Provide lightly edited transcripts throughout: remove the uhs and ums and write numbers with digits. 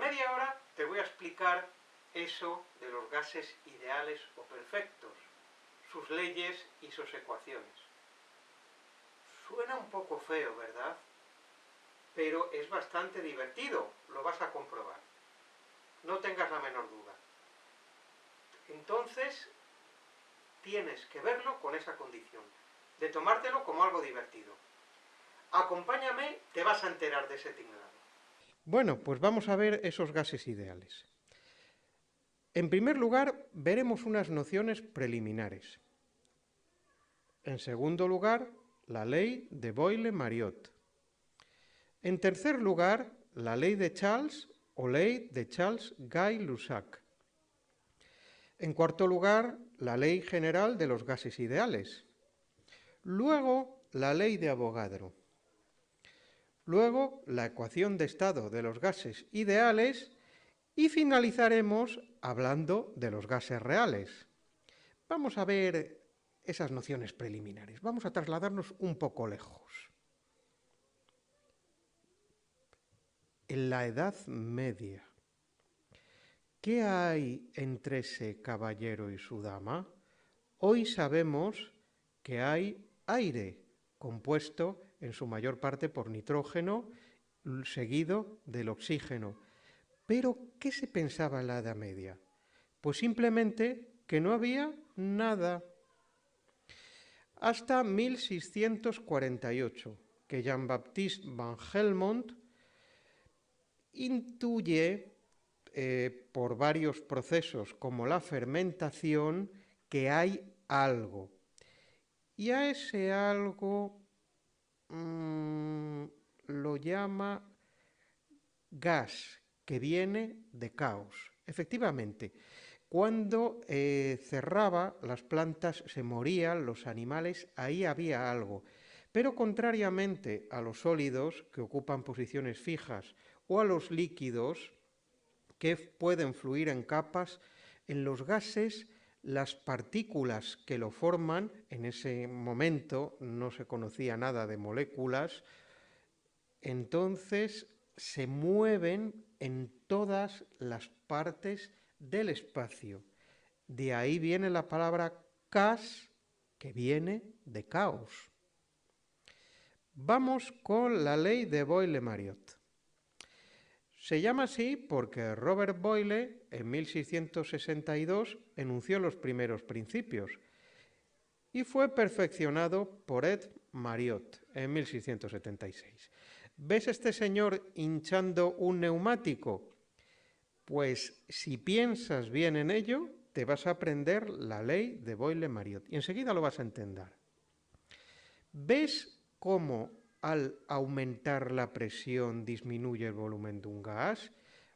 media hora te voy a explicar eso de los gases ideales o perfectos, sus leyes y sus ecuaciones. Suena un poco feo, ¿verdad? Pero es bastante divertido, lo vas a comprobar. No tengas la menor duda. Entonces, tienes que verlo con esa condición, de tomártelo como algo divertido. Acompáñame, te vas a enterar de ese tinglado. Bueno, pues vamos a ver esos gases ideales. En primer lugar, veremos unas nociones preliminares. En segundo lugar, la ley de Boyle-Mariotte. En tercer lugar, la ley de Charles o ley de Charles-Guy-Lussac. En cuarto lugar, la ley general de los gases ideales. Luego, la ley de Avogadro. Luego, la ecuación de estado de los gases ideales y finalizaremos hablando de los gases reales. Vamos a ver esas nociones preliminares. Vamos a trasladarnos un poco lejos. En la Edad Media, ¿qué hay entre ese caballero y su dama? Hoy sabemos que hay aire, compuesto en su mayor parte por nitrógeno, seguido del oxígeno. Pero, ¿qué se pensaba en la Edad Media? Pues simplemente que no había nada. Hasta 1648, que Jean-Baptiste van Helmont intuye por varios procesos como la fermentación que hay algo. Y a ese algo lo llama gas, que viene de caos. Efectivamente, cuando cerraba las plantas se morían los animales, ahí había algo. Pero contrariamente a los sólidos, que ocupan posiciones fijas, o a los líquidos, que pueden fluir en capas, en los gases las partículas que lo forman, en ese momento no se conocía nada de moléculas, entonces se mueven en todas las partes del espacio. De ahí viene la palabra gas, que viene de caos. Vamos con la ley de Boyle-Mariotte. Se llama así porque Robert Boyle, en 1662, enunció los primeros principios y fue perfeccionado por Ed Mariotte en 1676. ¿Ves este señor hinchando un neumático? Pues si piensas bien en ello, te vas a aprender la ley de Boyle-Mariotte y enseguida lo vas a entender. ¿Ves cómo al aumentar la presión disminuye el volumen de un gas?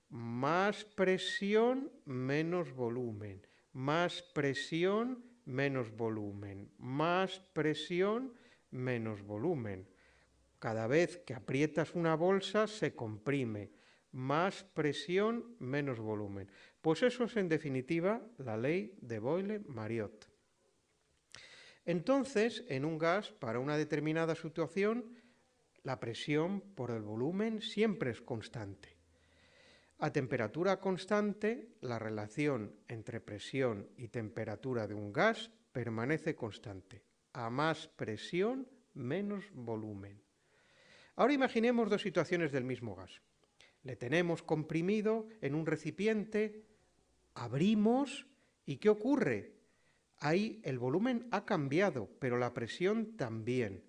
Más presión, menos volumen. Más presión, menos volumen. Más presión, menos volumen. Cada vez que aprietas una bolsa se comprime. Más presión, menos volumen. Pues eso es en definitiva la ley de Boyle-Mariotte. Entonces, en un gas, para una determinada situación, la presión por el volumen siempre es constante. A temperatura constante, la relación entre presión y temperatura de un gas permanece constante. A más presión, menos volumen. Ahora imaginemos dos situaciones del mismo gas. Le tenemos comprimido en un recipiente, abrimos y ¿qué ocurre? Ahí el volumen ha cambiado, pero la presión también.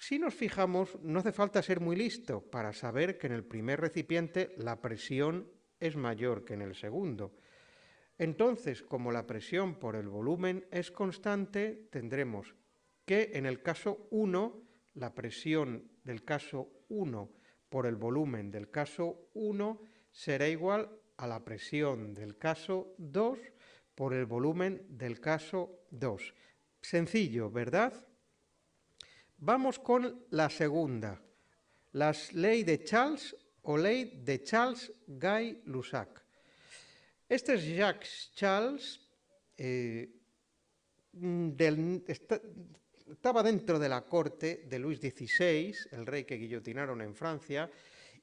Si nos fijamos, no hace falta ser muy listo para saber que en el primer recipiente la presión es mayor que en el segundo. Entonces, como la presión por el volumen es constante, tendremos que en el caso 1, la presión del caso 1 por el volumen del caso 1 será igual a la presión del caso 2 por el volumen del caso 2. Sencillo, ¿verdad? Vamos con la segunda, la ley de Charles o ley de Charles-Guy-Lussac. Este es Jacques Charles, estaba dentro de la corte de Luis XVI, el rey que guillotinaron en Francia,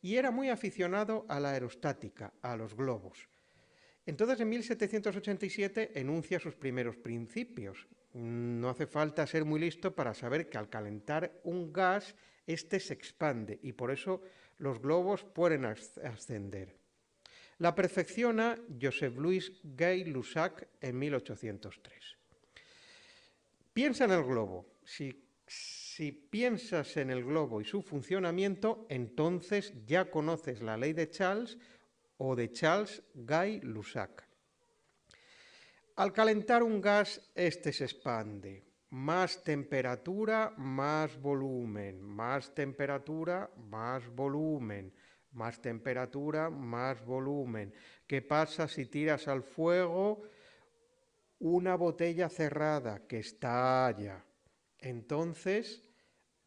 y era muy aficionado a la aerostática, a los globos. Entonces, en 1787 enuncia sus primeros principios. No hace falta ser muy listo para saber que al calentar un gas, este se expande y por eso los globos pueden ascender. La perfecciona Joseph Louis Gay-Lussac en 1803. Piensa en el globo. Si piensas en el globo y su funcionamiento, entonces ya conoces la ley de Charles o de Charles Gay-Lussac. Al calentar un gas, este se expande. Más temperatura, más volumen. Más temperatura, más volumen. Más temperatura, más volumen. ¿Qué pasa si tiras al fuego una botella cerrada que estalla? Entonces,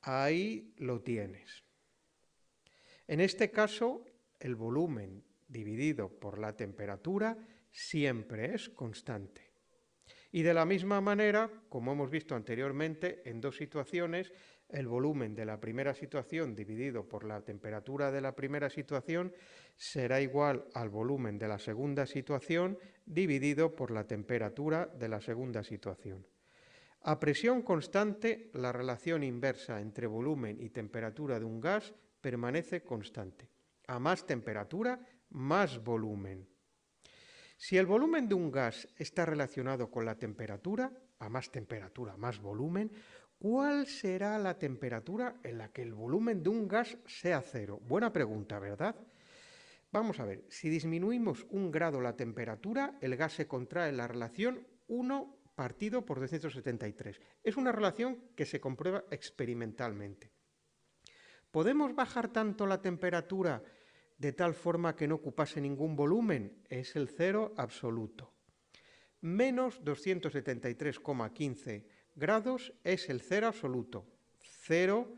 ahí lo tienes. En este caso, el volumen dividido por la temperatura siempre es constante. Y de la misma manera, como hemos visto anteriormente, en dos situaciones, el volumen de la primera situación dividido por la temperatura de la primera situación será igual al volumen de la segunda situación dividido por la temperatura de la segunda situación. A presión constante, la relación inversa entre volumen y temperatura de un gas permanece constante. A más temperatura, más volumen. Si el volumen de un gas está relacionado con la temperatura, a más temperatura, más volumen, ¿cuál será la temperatura en la que el volumen de un gas sea cero? Buena pregunta, ¿verdad? Vamos a ver, si disminuimos 1 grado la temperatura, el gas se contrae en la relación 1 partido por 273. Es una relación que se comprueba experimentalmente. ¿Podemos bajar tanto la temperatura de tal forma que no ocupase ningún volumen? Es el cero absoluto. Menos 273,15 grados es el cero absoluto. 0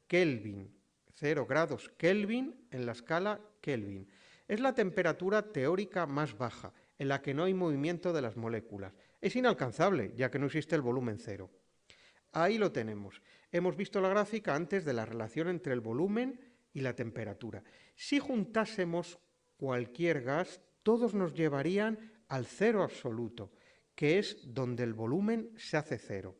Kelvin. 0 grados Kelvin en la escala Kelvin. Es la temperatura teórica más baja, en la que no hay movimiento de las moléculas. Es inalcanzable, ya que no existe el volumen cero. Ahí lo tenemos. Hemos visto la gráfica antes de la relación entre el volumen y la temperatura. Si juntásemos cualquier gas, todos nos llevarían al cero absoluto, que es donde el volumen se hace cero.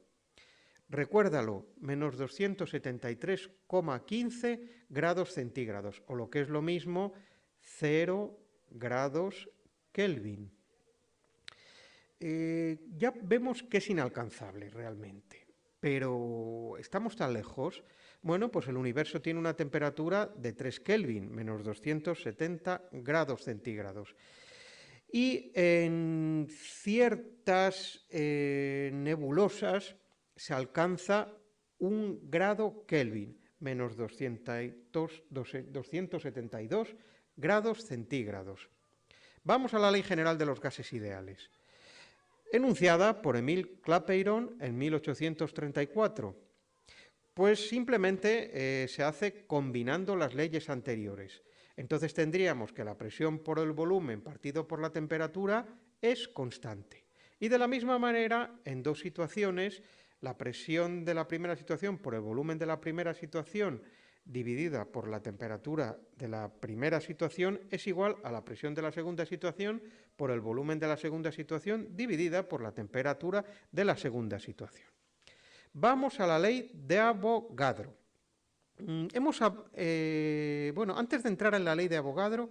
Recuérdalo, menos 273,15 grados centígrados, o lo que es lo mismo, 0 grados Kelvin. Ya vemos que es inalcanzable realmente. Pero ¿estamos tan lejos? Bueno, pues el universo tiene una temperatura de 3 Kelvin, menos 270 grados centígrados. Y en ciertas nebulosas se alcanza 1 grado Kelvin, menos 272 grados centígrados. Vamos a la ley general de los gases ideales, enunciada por Émile Clapeyron en 1834. Pues simplemente se hace combinando las leyes anteriores. Entonces tendríamos que la presión por el volumen partido por la temperatura es constante. Y de la misma manera, en dos situaciones, la presión de la primera situación por el volumen de la primera situación dividida por la temperatura de la primera situación es igual a la presión de la segunda situación por el volumen de la segunda situación dividida por la temperatura de la segunda situación. Vamos a la ley de Avogadro. Antes de entrar en la ley de Avogadro,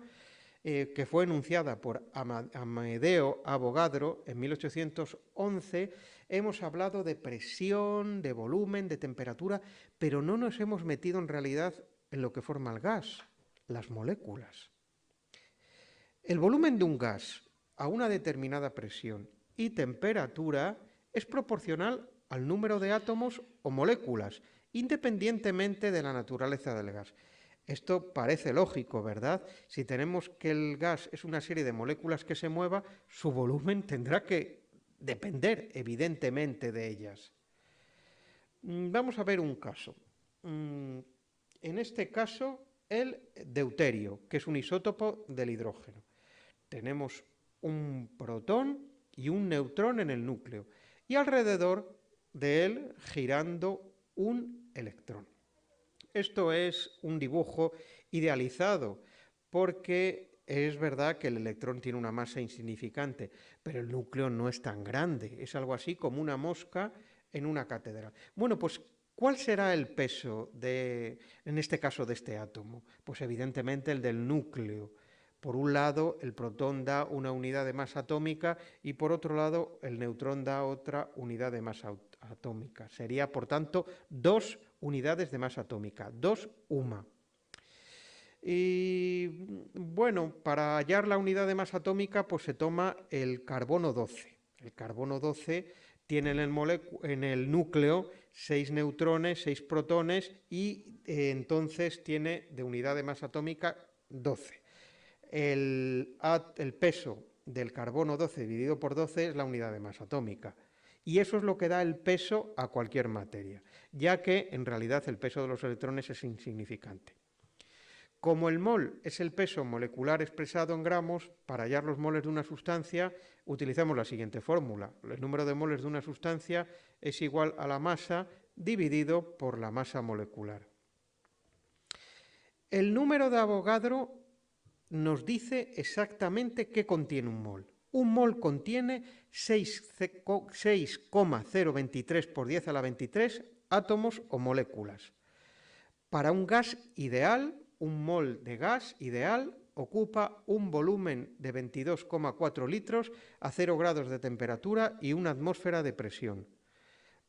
que fue enunciada por Amedeo Avogadro en 1811, hemos hablado de presión, de volumen, de temperatura, pero no nos hemos metido en realidad en lo que forma el gas, las moléculas. El volumen de un gas a una determinada presión y temperatura es proporcional al número de átomos o moléculas, independientemente de la naturaleza del gas. Esto parece lógico, ¿verdad? Si tenemos que el gas es una serie de moléculas que se mueva, su volumen tendrá que depender, evidentemente, de ellas. Vamos a ver un caso. En este caso, el deuterio, que es un isótopo del hidrógeno. Tenemos un protón y un neutrón en el núcleo, y alrededor de él girando un electrón. esto es un dibujo idealizado, porque es verdad que el electrón tiene una masa insignificante, pero el núcleo no es tan grande, es algo así como una mosca en una catedral. Bueno, pues ¿cuál será el peso en este caso, de este átomo? Pues evidentemente el del núcleo. Por un lado, el protón da una unidad de masa atómica y por otro lado, el neutrón da otra unidad de masa atómica. Sería, por tanto, 2 unidades de masa atómica, 2 UMA. Y bueno, para hallar la unidad de masa atómica, pues se toma el carbono 12. El carbono 12 tiene en el núcleo 6 neutrones, 6 protones y entonces tiene de unidad de masa atómica 12. El peso del carbono 12 dividido por 12 es la unidad de masa atómica. Y eso es lo que da el peso a cualquier materia, ya que en realidad el peso de los electrones es insignificante. Como el mol es el peso molecular expresado en gramos, para hallar los moles de una sustancia utilizamos la siguiente fórmula. El número de moles de una sustancia es igual a la masa dividido por la masa molecular. El número de Avogadro nos dice exactamente qué contiene un mol. Un mol contiene 6,023 por 10 a la 23 átomos o moléculas. Para un gas ideal, un mol de gas ideal ocupa un volumen de 22,4 litros a 0 grados de temperatura y una atmósfera de presión.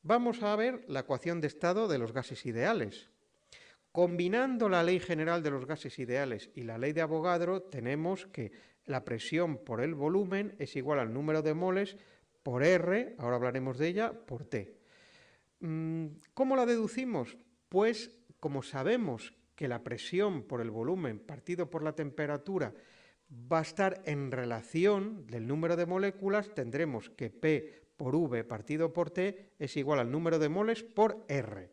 Vamos a ver la ecuación de estado de los gases ideales. Combinando la ley general de los gases ideales y la ley de Avogadro, tenemos que la presión por el volumen es igual al número de moles por R, ahora hablaremos de ella, por T. ¿Cómo la deducimos? Pues como sabemos que la presión por el volumen partido por la temperatura va a estar en relación del número de moléculas, tendremos que P por V partido por T es igual al número de moles por R.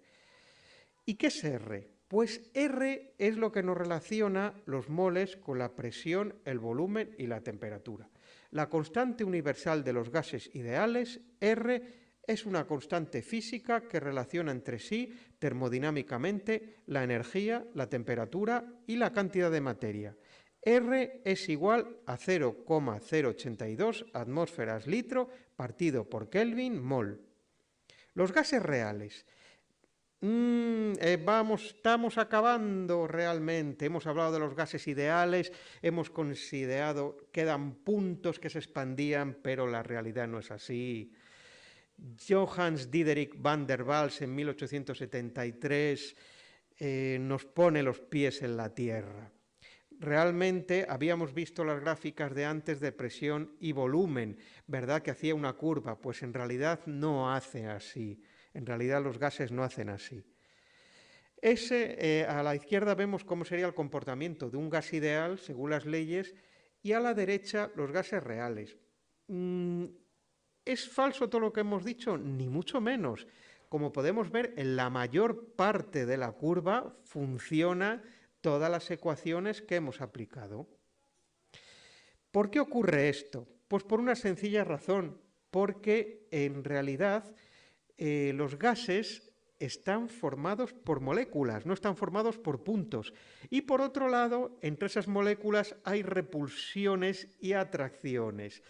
¿Y qué es R? Pues R es lo que nos relaciona los moles con la presión, el volumen y la temperatura. La constante universal de los gases ideales, R, es una constante física que relaciona entre sí termodinámicamente la energía, la temperatura y la cantidad de materia. R es igual a 0,082 atmósferas litro partido por Kelvin mol. Los gases reales. Estamos acabando realmente. Hemos hablado de los gases ideales, hemos considerado, quedan puntos que se expandían, pero la realidad no es así. Johannes Diederik van der Waals en 1873 nos pone los pies en la tierra. Realmente habíamos visto las gráficas de antes de presión y volumen, ¿verdad? Que hacía una curva, pues en realidad no hace así. En realidad los gases no hacen así. A la izquierda vemos cómo sería el comportamiento de un gas ideal según las leyes y a la derecha los gases reales. ¿Es falso todo lo que hemos dicho? Ni mucho menos. Como podemos ver, en la mayor parte de la curva funcionan todas las ecuaciones que hemos aplicado. ¿Por qué ocurre esto? Pues por una sencilla razón, porque en realidad los gases están formados por moléculas, no están formados por puntos. Y por otro lado, entre esas moléculas hay repulsiones y atracciones.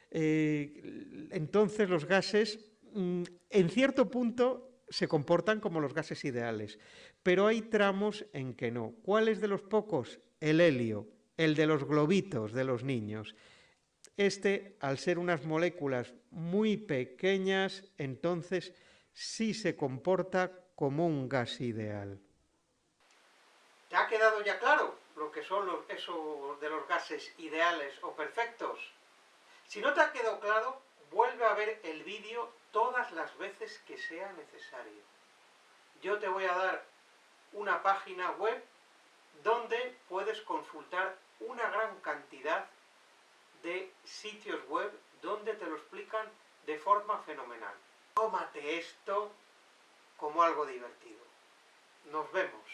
Entonces los gases, en cierto punto, se comportan como los gases ideales, pero hay tramos en que no. ¿Cuál es de los pocos? El helio, el de los globitos de los niños. Al ser unas moléculas muy pequeñas, entonces sí se comporta como un gas ideal. ¿Te ha quedado ya claro lo que son eso de los gases ideales o perfectos? Si no te ha quedado claro, vuelve a ver el vídeo todas las veces que sea necesario. Yo te voy a dar una página web donde puedes consultar una gran cantidad de sitios web donde te lo explican de forma fenomenal. Tómate esto como algo divertido. Nos vemos.